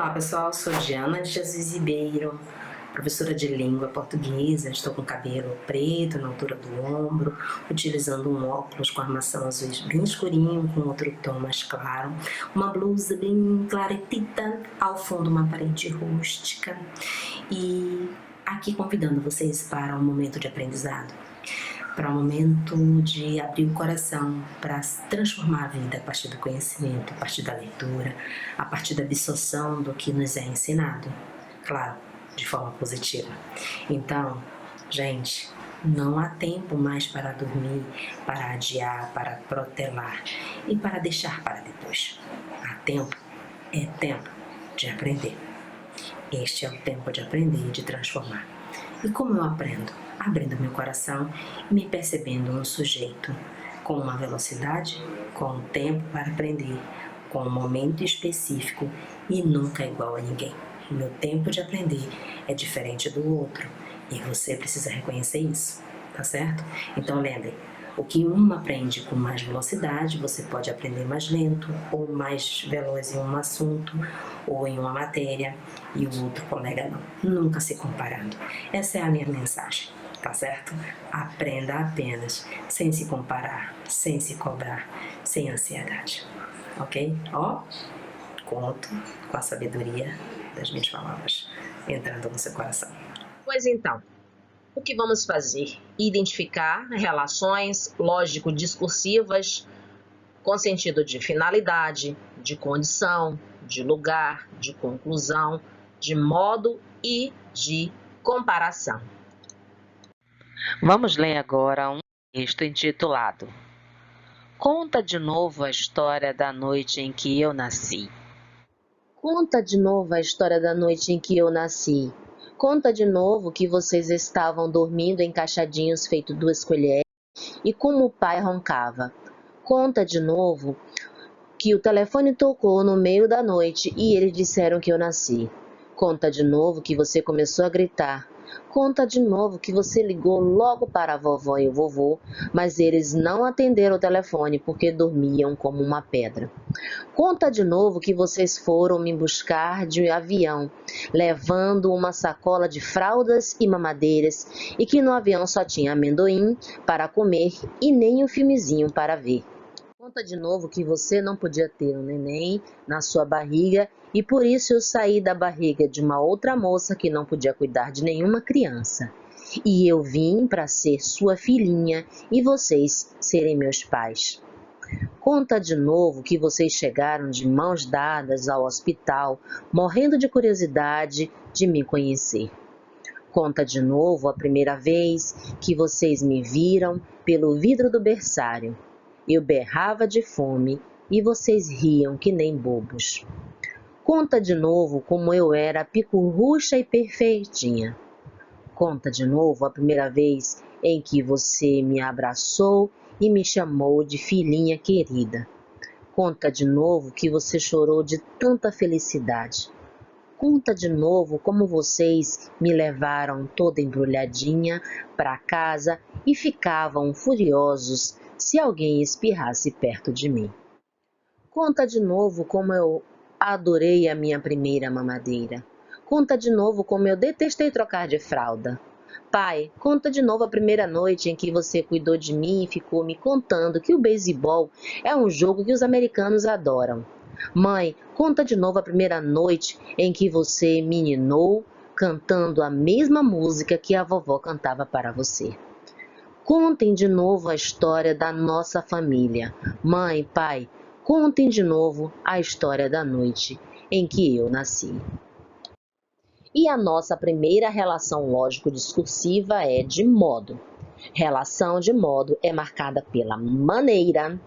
Olá pessoal, sou Diana de Jesus Ribeiro, professora de língua portuguesa. Estou com cabelo preto na altura do ombro, utilizando um óculos com armação azul bem escurinho, com outro tom mais claro, uma blusa bem claretita, ao fundo uma parede rústica e aqui convidando vocês para um momento de aprendizado, para um momento de abrir o coração, para transformar a vida a partir do conhecimento, a partir da leitura, a partir da absorção do que nos é ensinado, claro, de forma positiva. Então, gente, não há tempo mais para dormir, para adiar, para protelar e para deixar para depois. Há tempo, é tempo de aprender. Este é o tempo de aprender e de transformar. E como eu aprendo? Abrindo meu coração e me percebendo um sujeito com uma velocidade, com um tempo para aprender, com um momento específico e nunca igual a ninguém. Meu tempo de aprender é diferente do outro e você precisa reconhecer isso, tá certo? Então lembre, o que um aprende com mais velocidade, você pode aprender mais lento ou mais veloz em um assunto ou em uma matéria e o outro colega não. Nunca se comparando. Essa é a minha mensagem, tá certo? Aprenda apenas, sem se comparar, sem se cobrar, sem ansiedade, ok? Ó, conto com a sabedoria das minhas palavras entrando no seu coração. Pois então, o que vamos fazer? Identificar relações lógico-discursivas com sentido de finalidade, de condição, de lugar, de conclusão, de modo e de comparação. Vamos ler agora um texto intitulado Conta de novo a história da noite em que eu nasci. Conta de novo a história da noite em que eu nasci. Conta de novo que vocês estavam dormindo encaixadinhos feito 2 colheres e como o pai roncava. Conta de novo que o telefone tocou no meio da noite e eles disseram que eu nasci. Conta de novo que você começou a gritar. Conta de novo que você ligou logo para a vovó e o vovô, mas eles não atenderam o telefone porque dormiam como uma pedra. Conta de novo que vocês foram me buscar de avião, levando uma sacola de fraldas e mamadeiras e que no avião só tinha amendoim para comer e nem um filmezinho para ver. Conta de novo que você não podia ter um neném na sua barriga e por isso eu saí da barriga de uma outra moça que não podia cuidar de nenhuma criança. E eu vim para ser sua filhinha e vocês serem meus pais. Conta de novo que vocês chegaram de mãos dadas ao hospital, morrendo de curiosidade de me conhecer. Conta de novo a primeira vez que vocês me viram pelo vidro do berçário. Eu berrava de fome e vocês riam que nem bobos. Conta de novo como eu era picurrucha e perfeitinha. Conta de novo a primeira vez em que você me abraçou e me chamou de filhinha querida. Conta de novo que você chorou de tanta felicidade. Conta de novo como vocês me levaram toda embrulhadinha para casa e ficavam furiosos se alguém espirrasse perto de mim. Conta de novo como eu adorei a minha primeira mamadeira. Conta de novo como eu detestei trocar de fralda. Pai, conta de novo a primeira noite em que você cuidou de mim e ficou me contando que o beisebol é um jogo que os americanos adoram. Mãe, conta de novo a primeira noite em que você me ninou cantando a mesma música que a vovó cantava para você. Contem de novo a história da nossa família. Mãe, pai, contem de novo a história da noite em que eu nasci. E a nossa primeira relação lógico-discursiva é de modo. Relação de modo é marcada pela maneira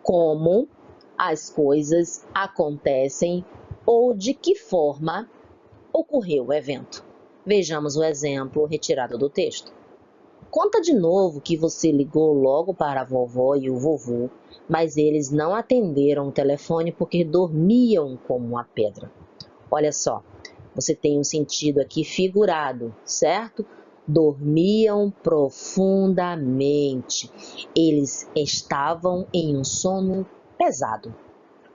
como as coisas acontecem ou de que forma ocorreu o evento. Vejamos o exemplo retirado do texto. Conta de novo que você ligou logo para a vovó e o vovô, mas eles não atenderam o telefone porque dormiam como uma pedra. Olha só, você tem um sentido aqui figurado, certo? Dormiam profundamente. Eles estavam em um sono pesado,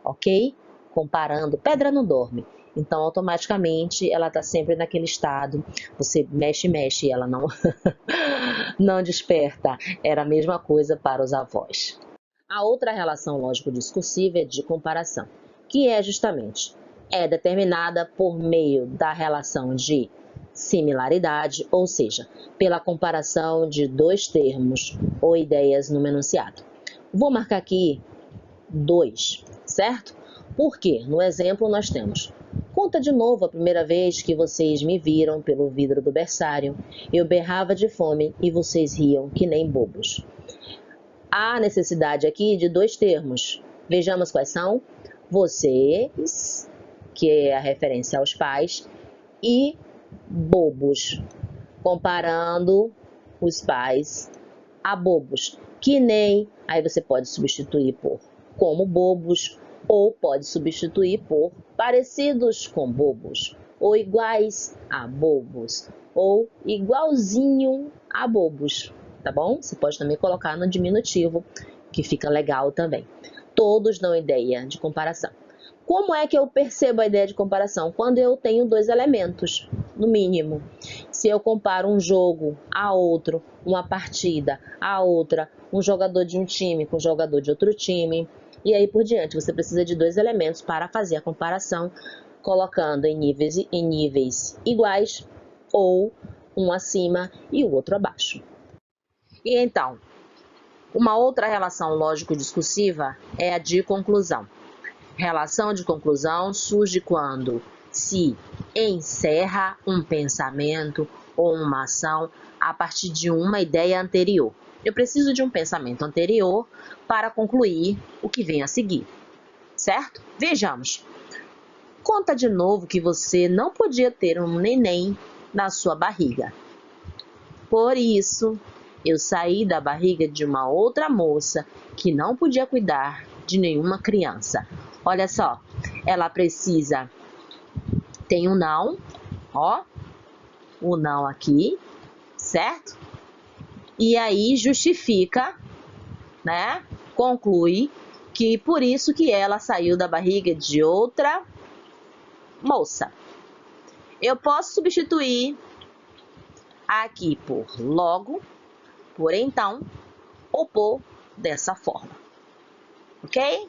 ok? comparando. Pedra não dorme. Então, automaticamente, ela está sempre naquele estado. Você mexe e ela não, não desperta. Era a mesma coisa para os avós. A outra relação lógico-discursiva é de comparação, que é justamente determinada por meio da relação de similaridade, ou seja, pela comparação de dois termos ou ideias no enunciado. Vou marcar aqui 2, certo? Porque no exemplo nós temos: conta de novo a primeira vez que vocês me viram pelo vidro do berçário. Eu berrava de fome e vocês riam que nem bobos. Há necessidade aqui de dois termos. Vejamos quais são. Vocês, que é a referência aos pais, e bobos, comparando os pais a bobos. Que nem, aí você pode substituir por como bobos, ou pode substituir por parecidos com bobos, ou iguais a bobos, ou igualzinho a bobos, tá bom? Você pode também colocar no diminutivo, que fica legal também. Todos dão ideia de comparação. Como é que eu percebo a ideia de comparação? Quando eu tenho dois elementos, no mínimo. Se eu comparo um jogo a outro, uma partida a outra, um jogador de um time com um jogador de outro time, e aí por diante, você precisa de dois elementos para fazer a comparação, colocando em níveis iguais ou um acima e o outro abaixo. E então, uma outra relação lógico-discursiva é a de conclusão. Relação de conclusão surge quando se encerra um pensamento ou uma ação a partir de uma ideia anterior. Eu preciso de um pensamento anterior para concluir o que vem a seguir, certo? Vejamos. Conta de novo que você não podia ter um neném na sua barriga. Por isso, eu saí da barriga de uma outra moça que não podia cuidar de nenhuma criança. Olha só, ela precisa, tem um não, ó, o não aqui, certo? E aí justifica, né? Conclui que por isso que ela saiu da barriga de outra moça. Eu posso substituir aqui por logo, por então ou por dessa forma, ok?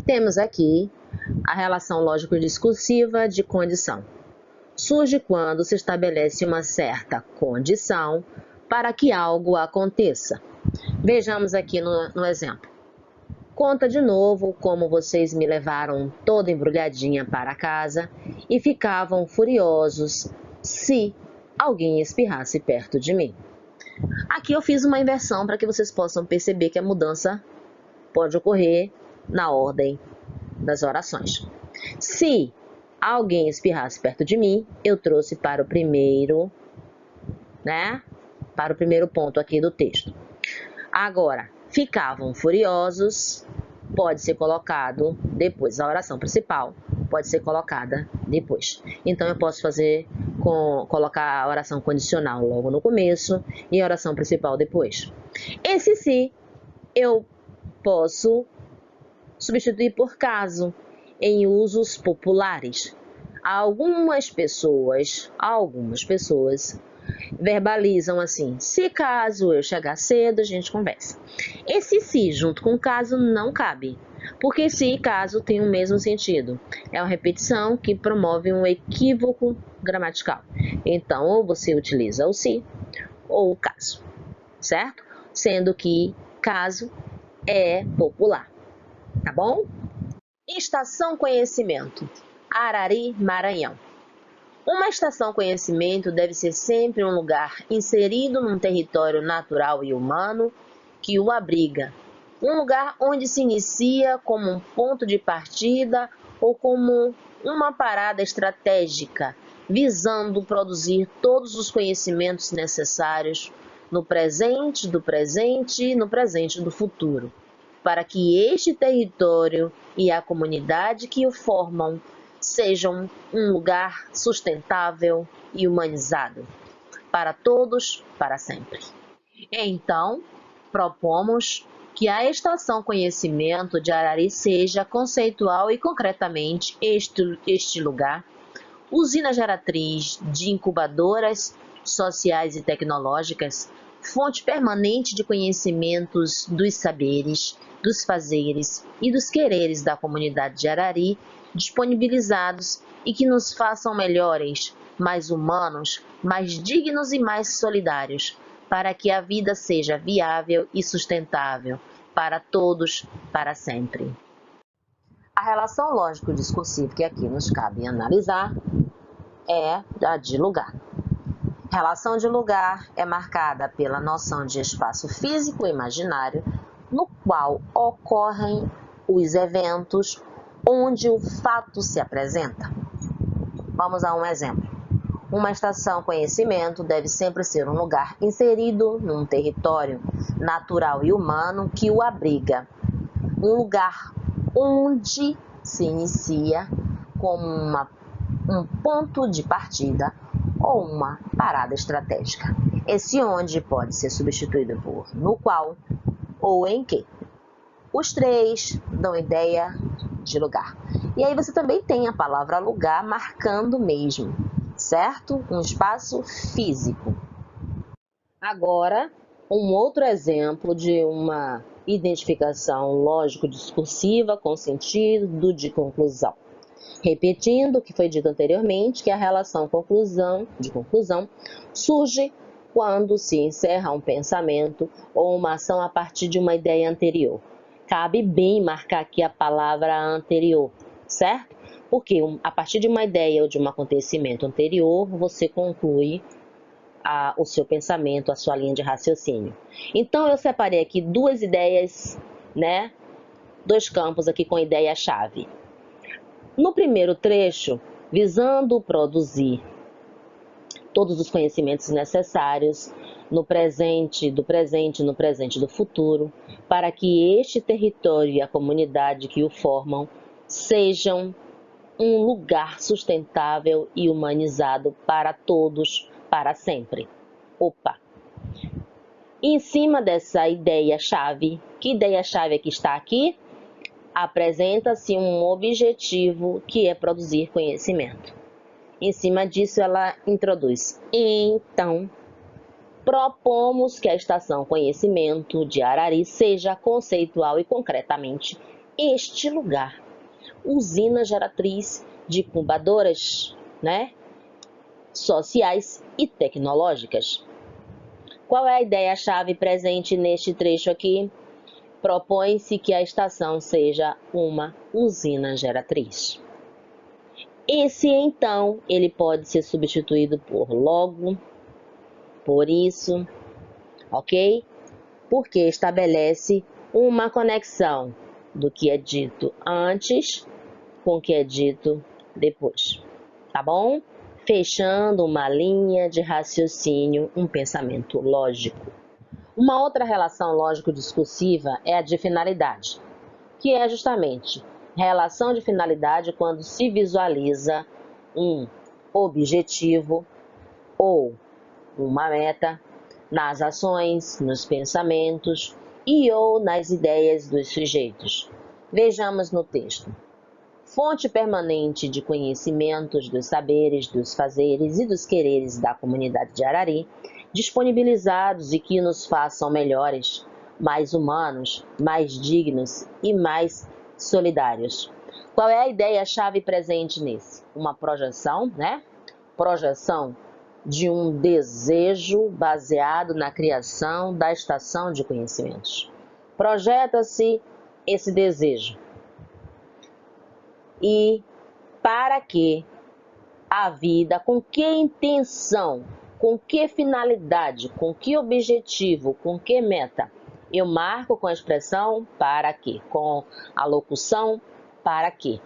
Temos aqui a relação lógico-discursiva de condição. Surge quando se estabelece uma certa condição para que algo aconteça. Vejamos aqui no exemplo. Conta de novo como vocês me levaram toda embrulhadinha para casa e ficavam furiosos se alguém espirrasse perto de mim. Aqui eu fiz uma inversão para que vocês possam perceber que a mudança pode ocorrer na ordem das orações. Se alguém espirrasse perto de mim, eu trouxe para o primeiro, né? Para o primeiro ponto aqui do texto. Agora, ficavam furiosos, pode ser colocado depois. A oração principal pode ser colocada depois. Então, eu posso colocar a oração condicional logo no começo e a oração principal depois. Esse se, eu posso substituir por caso em usos populares. Algumas pessoas verbalizam assim: se caso eu chegar cedo, a gente conversa. Esse se junto com caso não cabe, porque se e caso tem o mesmo sentido. É uma repetição que promove um equívoco gramatical. Então, ou você utiliza o se ou o caso, certo? Sendo que caso é popular, tá bom? Estação Conhecimento, Arari, Maranhão. Uma estação conhecimento deve ser sempre um lugar inserido num território natural e humano que o abriga. Um lugar onde se inicia como um ponto de partida ou como uma parada estratégica, visando produzir todos os conhecimentos necessários no presente do presente e no presente do futuro, para que este território e a comunidade que o formam sejam um lugar sustentável e humanizado, para todos, para sempre. Então, propomos que a Estação Conhecimento de Arari seja conceitual e concretamente este lugar, usina geratriz de incubadoras sociais e tecnológicas, fonte permanente de conhecimentos dos saberes, dos fazeres e dos quereres da comunidade de Arari, disponibilizados e que nos façam melhores, mais humanos, mais dignos e mais solidários, para que a vida seja viável e sustentável para todos, para sempre. A relação lógico-discursiva que aqui nos cabe analisar é a de lugar. A relação de lugar é marcada pela noção de espaço físico e imaginário, no qual ocorrem os eventos onde o fato se apresenta. Vamos a um exemplo. Uma estação conhecimento deve sempre ser um lugar inserido num território natural e humano que o abriga. Um lugar onde se inicia como um ponto de partida ou uma parada estratégica. Esse onde pode ser substituído por no qual ou em que. Os três dão ideia de lugar. E aí você também tem a palavra lugar marcando mesmo, certo? Um espaço físico. Agora, um outro exemplo de uma identificação lógico-discursiva com sentido de conclusão. Repetindo o que foi dito anteriormente, que a relação de conclusão surge quando se encerra um pensamento ou uma ação a partir de uma ideia anterior. Cabe bem marcar aqui a palavra anterior, certo? Porque a partir de uma ideia ou de um acontecimento anterior, você conclui o seu pensamento, a sua linha de raciocínio. Então, eu separei aqui duas ideias, né? Dois campos aqui com ideia-chave. No primeiro trecho, visando produzir todos os conhecimentos necessários no presente do futuro, para que este território e a comunidade que o formam sejam um lugar sustentável e humanizado para todos, para sempre. Em cima dessa ideia-chave, que ideia-chave é que está aqui? Apresenta-se um objetivo que é produzir conhecimento. Em cima disso, ela introduz. Então, propomos que a Estação Conhecimento de Arari seja conceitual e concretamente este lugar. Usina geratriz de incubadoras, né, sociais e tecnológicas. Qual é a ideia-chave presente neste trecho aqui? Propõe-se que a estação seja uma usina geratriz. Esse, então, ele pode ser substituído por logo, por isso, ok? Porque estabelece uma conexão do que é dito antes com o que é dito depois, tá bom? Fechando uma linha de raciocínio, um pensamento lógico. Uma outra relação lógico-discursiva é a de finalidade, que é justamente relação de finalidade quando se visualiza um objetivo ou uma meta nas ações, nos pensamentos e ou nas ideias dos sujeitos. Vejamos no texto. Fonte permanente de conhecimentos dos saberes, dos fazeres e dos quereres da comunidade de Arari, disponibilizados e que nos façam melhores, mais humanos, mais dignos e mais solidários. Qual é a ideia-chave presente nesse? Uma projeção, né? Projeção de um desejo baseado na criação da estação de conhecimentos. Projeta-se esse desejo. E para que a vida, com que intenção, com que finalidade, com que objetivo, com que meta? Eu marco com a expressão para que, com a locução para que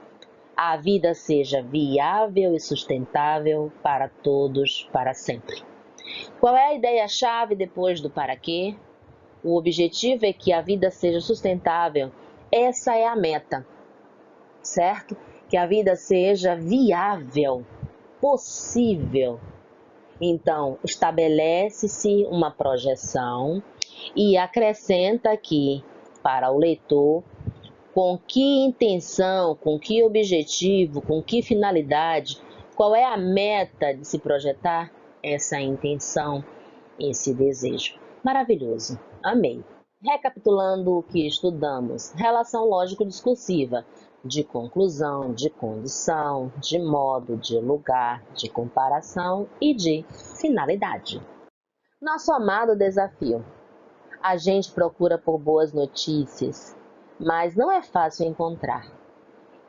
a vida seja viável e sustentável para todos, para sempre. Qual é a ideia-chave depois do para quê? O objetivo é que a vida seja sustentável. Essa é a meta, certo? Que a vida seja viável, possível. Então, estabelece-se uma projeção e acrescenta aqui para o leitor com que intenção, com que objetivo, com que finalidade, qual é a meta de se projetar essa intenção, esse desejo. Maravilhoso, amei. Recapitulando o que estudamos: relação lógico-discursiva, de conclusão, de condição, de modo, de lugar, de comparação e de finalidade. Nosso amado desafio. A gente procura por boas notícias, mas não é fácil encontrar.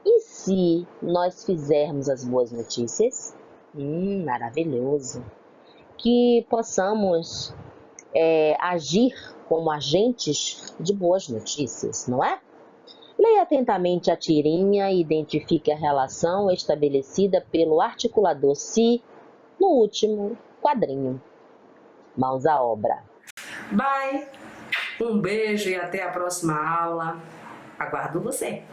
E se nós fizermos as boas notícias? Maravilhoso! Que possamos agir como agentes de boas notícias, não é? Leia atentamente a tirinha e identifique a relação estabelecida pelo articulador si no último quadrinho. Mãos à obra. Bye! Um beijo e até a próxima aula. Aguardo você!